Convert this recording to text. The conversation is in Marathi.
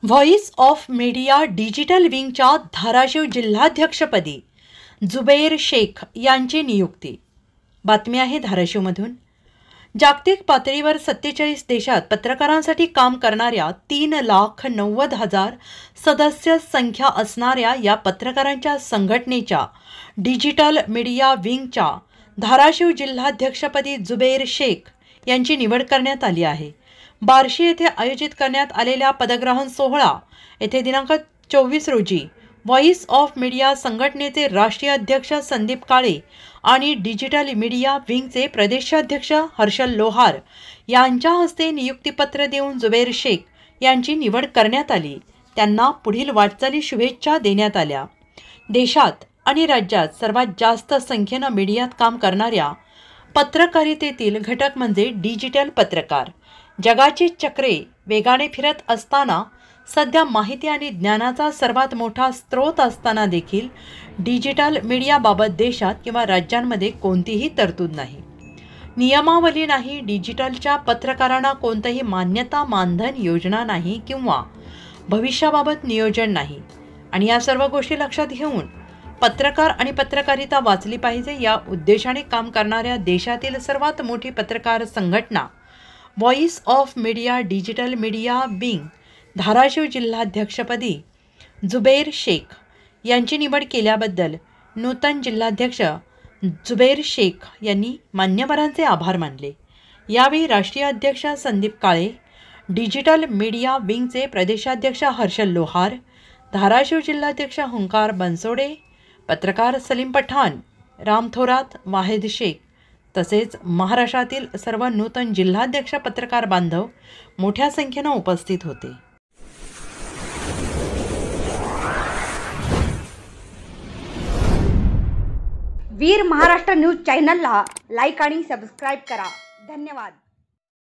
व्हॉइस ऑफ मीडिया डिजिटल विंगच्या धाराशिव जिल्हाध्यक्षपदी जुबैर शेख यांची नियुक्ती। बातमी आहे धाराशिवमधून। जागतिक पातळीवर 47 देशात पत्रकारांसाठी काम करणाऱ्या 3,90,000 सदस्य संख्या असणाऱ्या या पत्रकारांच्या संघटनेच्या डिजिटल मीडिया विंगच्या धाराशिव जिल्हाध्यक्षपदी जुबैर शेख यांची निवड करण्यात आली आहे। बार्शी येथे आयोजित करण्यात आलेल्या पदग्रहण सोहळा येथे दिनांक 24 रोजी व्हॉइस ऑफ मीडिया संघटनेचे राष्ट्रीय अध्यक्ष संदीप काळे आणि डिजिटल मीडिया विंगचे प्रदेशाध्यक्ष हर्षल लोहार यांच्या हस्ते नियुक्तीपत्र देऊन जुबैर शेख यांची निवड करण्यात आली। त्यांना पुढील वाटचाली शुभेच्छा देण्यात आल्या। देशात आणि राज्यात सर्वात जास्त संख्येने मीडियात काम करणाऱ्या पत्रकारितेतील घटक म्हणजे डिजिटल पत्रकार। जगाची चक्रे वेगाने फिरत असताना सध्या माहिती आणि ज्ञानाचा सर्वात मोठा स्रोत असताना देखील डिजिटल मीडियाबाबत देशात किंवा राज्यांमध्ये कोणतीही तरतूद नाही, नियमावली नाही। डिजिटलच्या पत्रकारांना कोणतीही मान्यता मानधन योजना नाही किंवा भविष्याबाबत नियोजन नाही। आणि या सर्व गोष्टी लक्षात घेऊन पत्रकार आणि पत्रकारिता वाचली पाहिजे या उद्देशाने काम करणाऱ्या देशातील सर्वात मोठी पत्रकार संघटना voice of media digital media wing Dharashiv जिल्हाध्यक्षपदी जुबैर शेख यांची निवड केल्याबद्दल नूतन जिल्हाध्यक्ष जुबैर शेख यांनी मान्यवरांचे आभार मानले। यावेळी राष्ट्रीय अध्यक्ष संदीप काळे, डिजिटल मीडिया विंगचे प्रदेशाध्यक्ष हर्षल लोहार, धाराशिव जिल्हाध्यक्ष हुंकार बनसोडे, पत्रकार सलीम पठाण, राम थोरात, वाहिद शेख तसेच महाराष्ट्रातील सर्व नूतन जिल्हाध्यक्ष पत्रकार बांधव मोठ्या संख्येने उपस्थित होते। वीर महाराष्ट्र न्यूज चॅनलला लाईक आणि सबस्क्राईब करा। धन्यवाद।